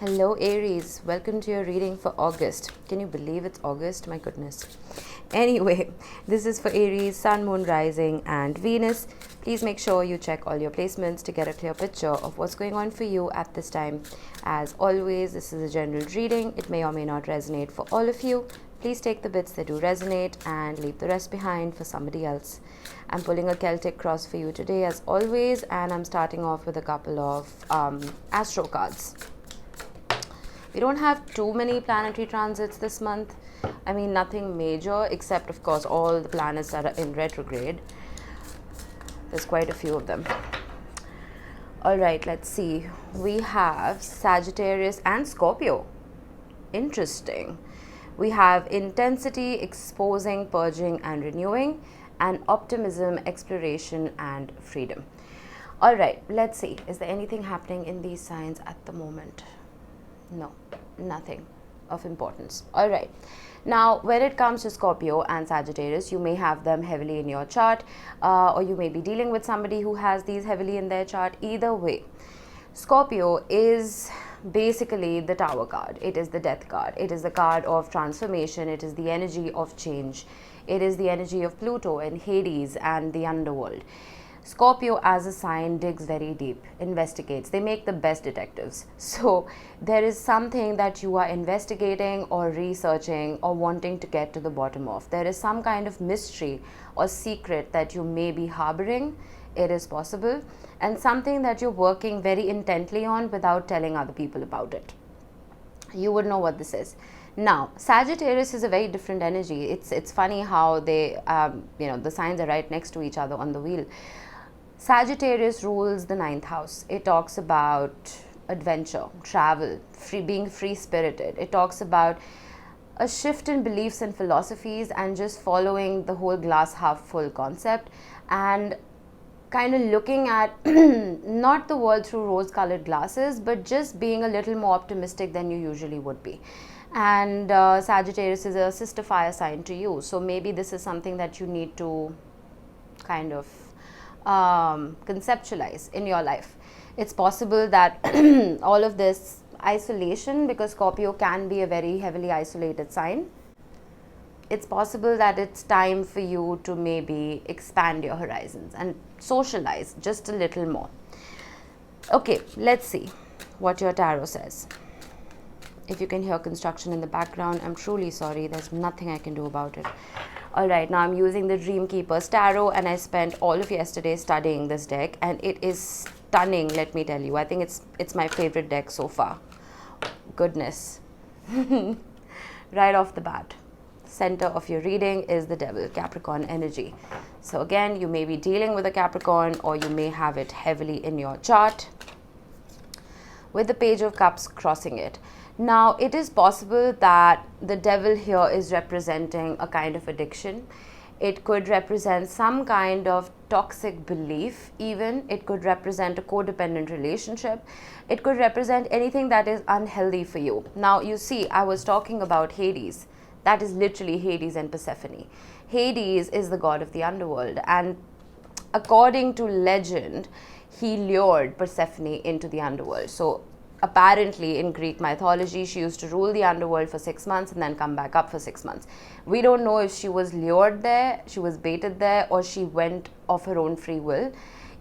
Hello Aries, welcome to your reading for August. Can you believe it's August? My goodness. Anyway, this is for Aries, Sun, Moon, Rising and Venus. Please make sure you check all your placements to get a clear picture of what's going on for you at this time. As always, this is a general reading. It may or may not resonate for all of you. Please take the bits that do resonate and leave the rest behind for somebody else. I'm pulling a Celtic cross for you today as always, and I'm starting off with a couple of astro cards. We don't have too many planetary transits this month. I mean, nothing major, except of course all the planets that are in retrograde. There's quite a few of them. All right, let's see. We have Sagittarius and Scorpio. Interesting. We have intensity, exposing, purging and renewing, and optimism, exploration and freedom. All right, let's see. Is there anything happening in these signs at the moment? No, nothing of importance. All right. Now, when it comes to Scorpio and Sagittarius, you may have them heavily in your chart, or you may be dealing with somebody who has these heavily in their chart. Either way, Scorpio is basically the Tower card. It is the Death card. It is the card of transformation. It is the energy of change. It is the energy of Pluto and Hades and the underworld. Scorpio as a sign digs very deep, investigates. They make the best detectives. So there is something that you are investigating or researching or wanting to get to the bottom of. There is some kind of mystery or secret that you may be harboring. It is possible. And something that you're working very intently on without telling other people about it. You would know what this is. Now, Sagittarius is a very different energy. It's funny how they, the signs are right next to each other on the wheel. Sagittarius rules the 9th house. It talks about adventure, travel, being free-spirited. It talks about a shift in beliefs and philosophies and just following the whole glass half full concept and kind of looking at not the world through rose-colored glasses, but just being a little more optimistic than you usually would be. And Sagittarius is a sister fire sign to you. So maybe this is something that you need to kind of conceptualize in your life. It's possible that all of this isolation, because Scorpio can be a very heavily isolated sign, it's possible that it's time for you to maybe expand your horizons and socialize just a little more. Okay, let's see what your tarot says. If you can hear construction in the background, I'm truly sorry. There's nothing I can do about it. All right, now I'm using the Dream Keeper's Tarot, and I spent all of yesterday studying this deck, and it is stunning, let me tell you. I think it's my favorite deck so far. Goodness. Right off the bat, center of your reading is the Devil, Capricorn energy. So again, you may be dealing with a Capricorn, or you may have it heavily in your chart with the Page of Cups crossing it. Now, it is possible that the Devil here is representing a kind of addiction. It could represent some kind of toxic belief even. It could represent a codependent relationship. It could represent anything that is unhealthy for you. Now, you see, I was talking about Hades. That is literally Hades and Persephone. Hades is the god of the underworld, and according to legend, he lured Persephone into the underworld. So apparently in Greek mythology, she used to rule the underworld for 6 months and then come back up for 6 months. We don't know if she was lured there, she was baited there, or she went of her own free will.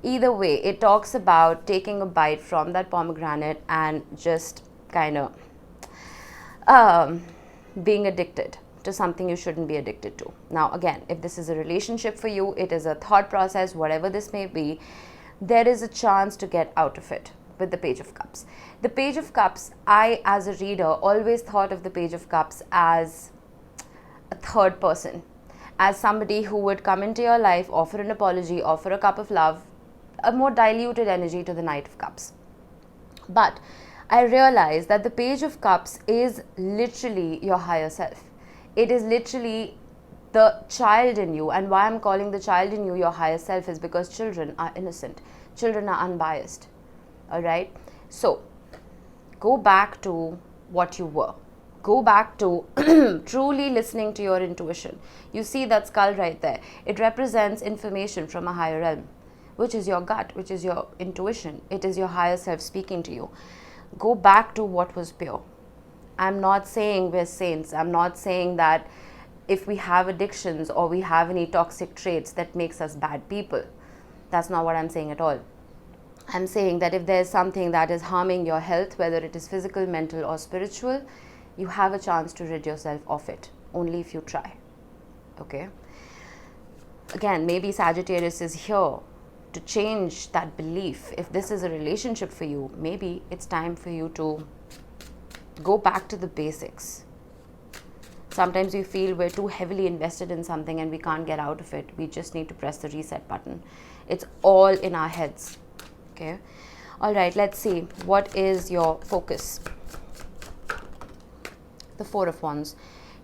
Either way, it talks about taking a bite from that pomegranate and just kind of being addicted to something you shouldn't be addicted to. Now, again, if this is a relationship for you, it is a thought process, whatever this may be, there is a chance to get out of it with the Page of Cups. The Page of Cups, I as a reader always thought of the Page of Cups as a third person, as somebody who would come into your life, offer an apology, offer a cup of love, a more diluted energy to the Knight of Cups. But I realized that the Page of Cups is literally your higher self. It is literally the child in you, and why I'm calling the child in you your higher self is because children are innocent. Children are unbiased. All right, so go back to what you were. Go back to truly listening to your intuition. You see that skull right there? It represents information from a higher realm, which is your gut, which is your intuition. It is your higher self speaking to you. Go back to what was pure. I'm not saying we're saints. I'm not saying that if we have addictions or we have any toxic traits that makes us bad people. That's not what I'm saying at all. I'm saying that if there's something that is harming your health, whether it is physical, mental, or spiritual, you have a chance to rid yourself of it, only if you try. Okay? Again, maybe Sagittarius is here to change that belief. If this is a relationship for you, maybe it's time for you to go back to the basics. Sometimes we feel we're too heavily invested in something and we can't get out of it. We just need to press the reset button. It's all in our heads. Okay? All right, let's see. What is your focus? The Four of Wands.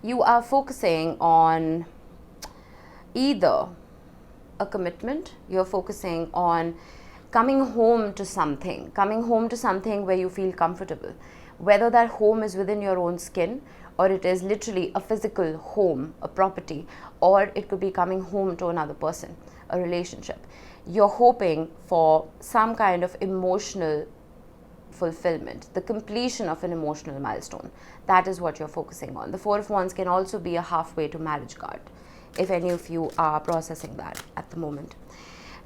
You are focusing on either a commitment, you're focusing on coming home to something where you feel comfortable. Whether that home is within your own skin, or it is literally a physical home, a property, or it could be coming home to another person, a relationship. You're hoping for some kind of emotional fulfillment, the completion of an emotional milestone. That is what you're focusing on. The Four of Wands can also be a halfway to marriage card, if any of you are processing that at the moment.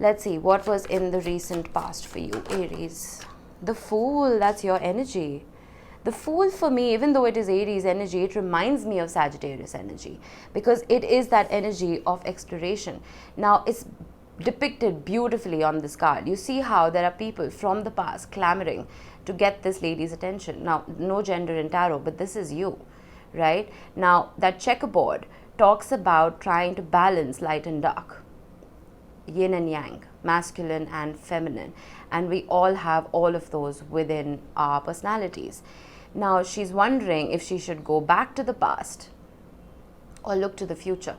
Let's see, what was in the recent past for you, Aries? The Fool, that's your energy. The Fool for me, even though it is Aries energy, it reminds me of Sagittarius energy because it is that energy of exploration. Now, it's depicted beautifully on this card. You see how there are people from the past clamoring to get this lady's attention. Now, no gender in tarot, but this is you, right? Now, that checkerboard talks about trying to balance light and dark, yin and yang, masculine and feminine, and we all have all of those within our personalities. Now, she's wondering if she should go back to the past or look to the future.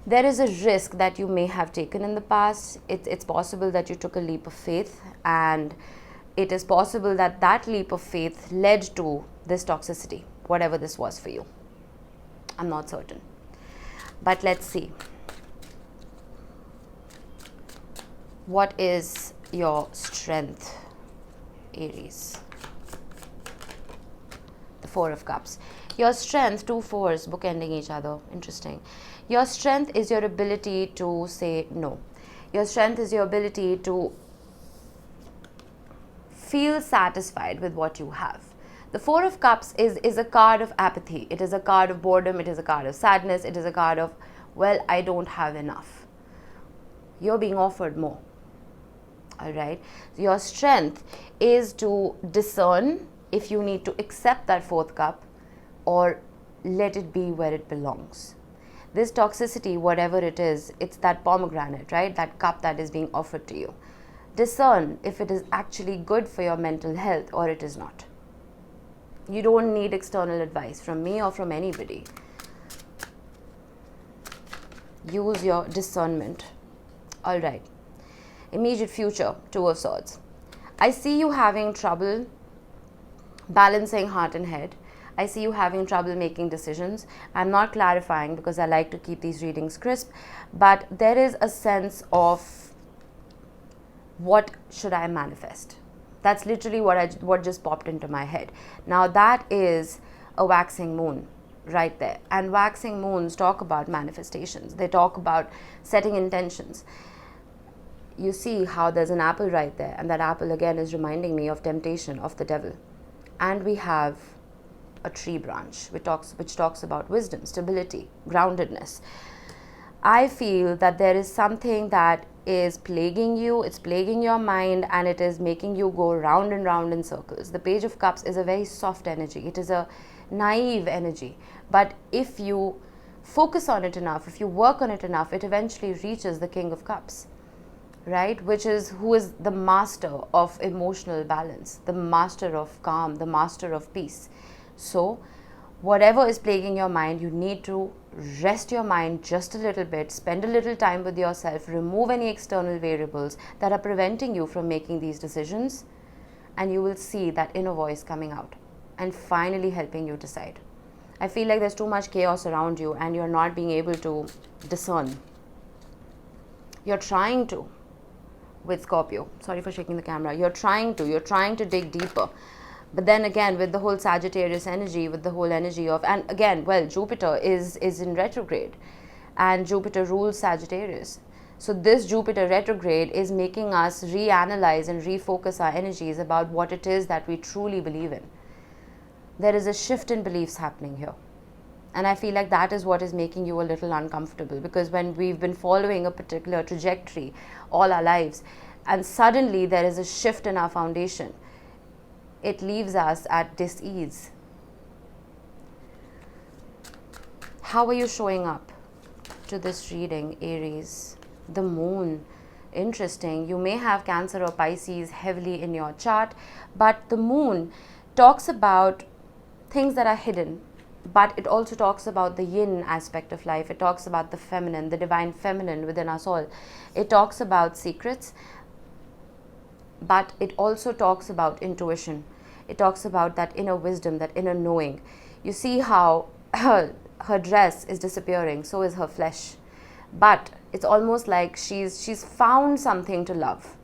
There is a risk that you may have taken in the past. It's possible that you took a leap of faith, and it is possible that that leap of faith led to this toxicity, whatever this was for you. I'm not certain. But let's see. What is your strength, Aries? The Four of Cups. Your strength, two fours bookending each other. Interesting. Your strength is your ability to say no. Your strength is your ability to feel satisfied with what you have. The Four of Cups is a card of apathy. It is a card of boredom. It is a card of sadness. It is a card of, well, I don't have enough. You're being offered more. All right. Your strength is to discern if you need to accept that fourth cup or let it be where it belongs. This toxicity, whatever it is, it's that pomegranate, right? That cup that is being offered to you. Discern if it is actually good for your mental health or it is not. You don't need external advice from me or from anybody. Use your discernment. All right. Immediate future, Two of Swords. I see you having trouble balancing heart and head. I see you having trouble making decisions. I'm not clarifying because I like to keep these readings crisp, but there is a sense of what should I manifest? That's literally what just popped into my head. Now that is a waxing moon right there. And waxing moons talk about manifestations. They talk about setting intentions. You see how there's an apple right there, and that apple again is reminding me of temptation, of the devil. And we have a tree branch which talks about wisdom, stability, groundedness. I feel that there is something that is plaguing you, it's plaguing your mind, and it is making you go round and round in circles. The Page of Cups is a very soft energy. It is a naive energy. But if you focus on it enough, if you work on it enough, it eventually reaches the King of Cups, right? Who is the master of emotional balance, the master of calm, the master of peace. So whatever is plaguing your mind, you need to rest your mind just a little bit, spend a little time with yourself, remove any external variables that are preventing you from making these decisions, and you will see that inner voice coming out and finally helping you decide. I feel like there's too much chaos around you and you're not being able to discern. You're trying to, with Scorpio. Sorry for shaking the camera. You're trying to dig deeper. But then again, with the whole Sagittarius energy, with the whole energy of, and again, well, Jupiter is in retrograde, and Jupiter rules Sagittarius. So this Jupiter retrograde is making us reanalyze and refocus our energies about what it is that we truly believe in. There is a shift in beliefs happening here. And I feel like that is what is making you a little uncomfortable, because when we've been following a particular trajectory all our lives, and suddenly there is a shift in our foundation, it leaves us at dis-ease. How are you showing up to this reading, Aries? The moon. Interesting. You may have Cancer or Pisces heavily in your chart, but the moon talks about things that are hidden, but it also talks about the yin aspect of life. It talks about the feminine, the divine feminine within us all. It talks about secrets, but it also talks about intuition. It talks about that inner wisdom, that inner knowing. You see how her dress is disappearing, so is her flesh. But it's almost like she's found something to love.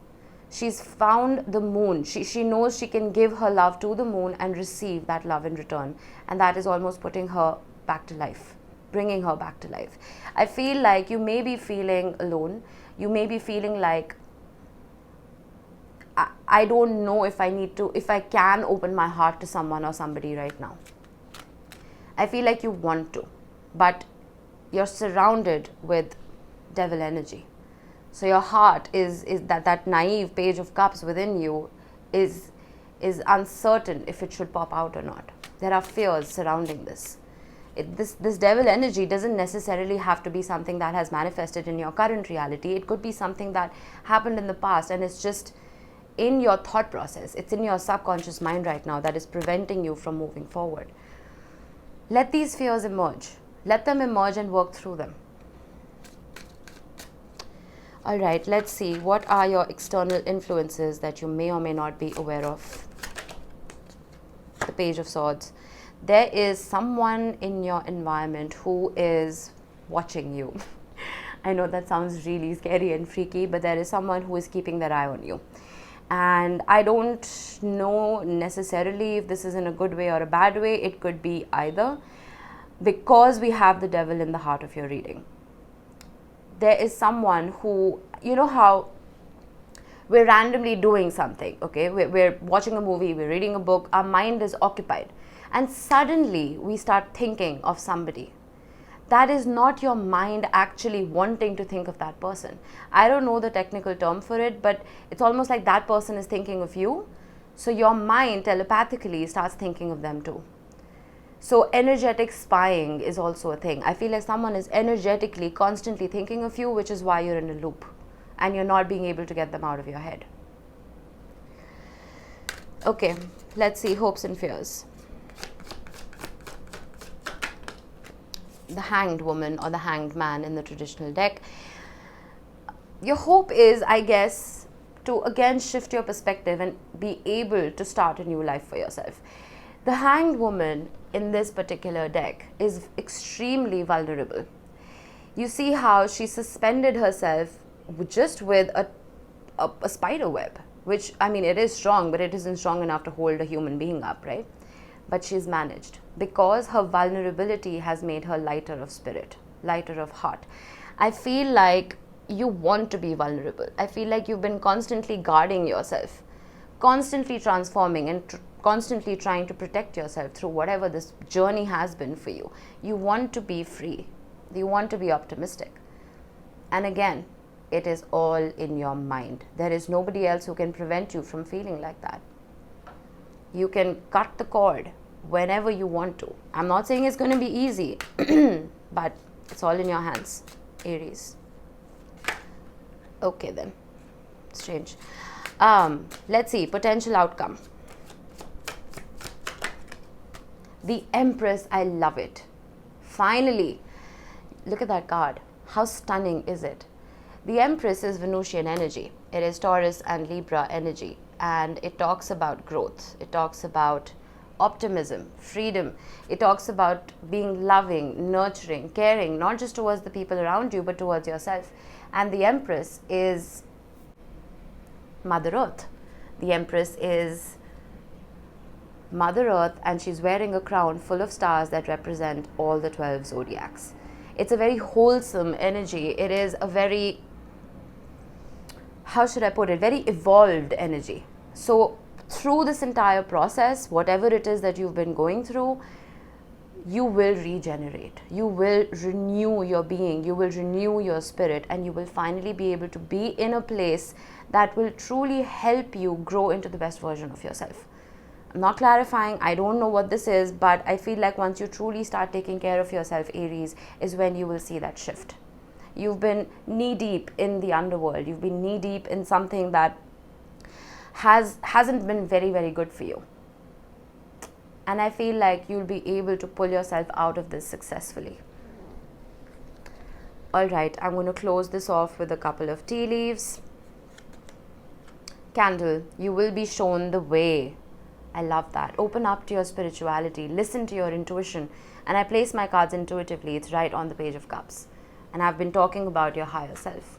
She's found the moon. She knows she can give her love to the moon and receive that love in return. And that is almost putting her back to life, bringing her back to life. I feel like you may be feeling alone. You may be feeling like, I don't know if I can open my heart to someone or somebody right now. I feel like you want to, but you're surrounded with devil energy. So your heart is that naive page of cups within you is uncertain if it should pop out or not. There are fears surrounding this. This devil energy doesn't necessarily have to be something that has manifested in your current reality. It could be something that happened in the past, and it's just in your thought process. It's in your subconscious mind right now that is preventing you from moving forward. Let these fears emerge. Let them emerge and work through them. All right, let's see. What are your external influences that you may or may not be aware of? The Page of Swords. There is someone in your environment who is watching you. I know that sounds really scary and freaky, but there is someone who is keeping their eye on you. And I don't know necessarily if this is in a good way or a bad way. It could be either, because we have the devil in the heart of your reading. There is someone who, you know how we're randomly doing something, okay? We're watching a movie, we're reading a book, our mind is occupied. And suddenly we start thinking of somebody. That is not your mind actually wanting to think of that person. I don't know the technical term for it, but it's almost like that person is thinking of you. So your mind telepathically starts thinking of them too. So energetic spying is also a thing. I feel like someone is energetically constantly thinking of you, which is why you're in a loop and you're not being able to get them out of your head. Okay, let's see hopes and fears. The Hanged Woman or the Hanged Man in the traditional deck. Your hope is, I guess, to again shift your perspective and be able to start a new life for yourself. The Hanged Woman in this particular deck is extremely vulnerable. You see how she suspended herself just with a spider web, which, I mean, it is strong, but it isn't strong enough to hold a human being up, right? But she's managed because her vulnerability has made her lighter of spirit, lighter of heart. I feel like you want to be vulnerable. I feel like you've been constantly guarding yourself, constantly transforming and constantly trying to protect yourself through whatever this journey has been for you. You want to be free. You want to be optimistic. And again, it is all in your mind. There is nobody else who can prevent you from feeling like that. You can cut the cord whenever you want to. I'm not saying it's going to be easy, but it's all in your hands, Aries. Okay then, strange. Let's see, potential outcome. The Empress, I love it. Finally, look at that card. How stunning is it? The Empress is Venusian energy. It is Taurus and Libra energy. And it talks about growth. It talks about optimism, freedom. It talks about being loving, nurturing, caring, not just towards the people around you, but towards yourself. And the Empress is Mother Earth. The Empress is Mother Earth, and she's wearing a crown full of stars that represent all the 12 zodiacs. It's a very wholesome energy. It is a very, how should I put it, very evolved energy. So through this entire process, whatever it is that you've been going through, you will regenerate, you will renew your being, you will renew your spirit, and you will finally be able to be in a place that will truly help you grow into the best version of yourself. I'm not clarifying, I don't know what this is, but I feel like once you truly start taking care of yourself, Aries, is when you will see that shift. You've been knee deep in the underworld, you've been knee deep in something that hasn't been very, very good for you. And I feel like you'll be able to pull yourself out of this successfully. Alright, I'm going to close this off with a couple of tea leaves. Candle, you will be shown the way. I love that. Open up to your spirituality, listen to your intuition. And I place my cards intuitively, it's right on the Page of Cups. And I've been talking about your higher self.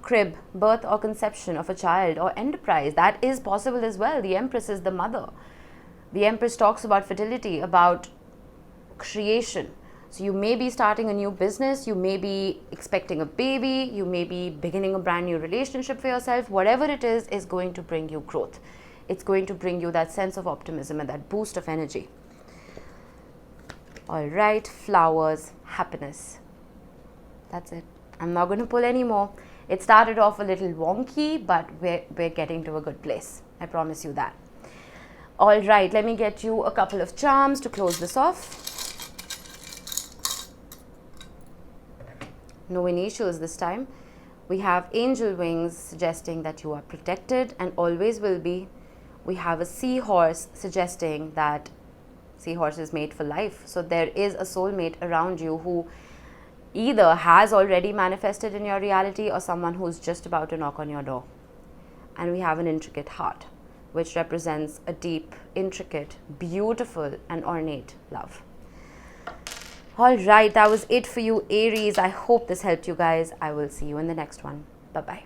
Crib, birth or conception of a child or enterprise, that is possible as well. The Empress is the mother. The Empress talks about fertility, about creation. So you may be starting a new business, you may be expecting a baby, you may be beginning a brand new relationship for yourself. Whatever it is going to bring you growth. It's going to bring you that sense of optimism and that boost of energy. All right, flowers, happiness. That's it. I'm not going to pull any more. It started off a little wonky, but we're getting to a good place. I promise you that. All right, let me get you a couple of charms to close this off. No initials this time. We have angel wings suggesting that you are protected and always will be. We have a seahorse suggesting that seahorse is made for life. So there is a soulmate around you who either has already manifested in your reality or someone who's just about to knock on your door. And we have an intricate heart, which represents a deep, intricate, beautiful, and ornate love. All right, that was it for you, Aries. I hope this helped you guys. I will see you in the next one. Bye-bye.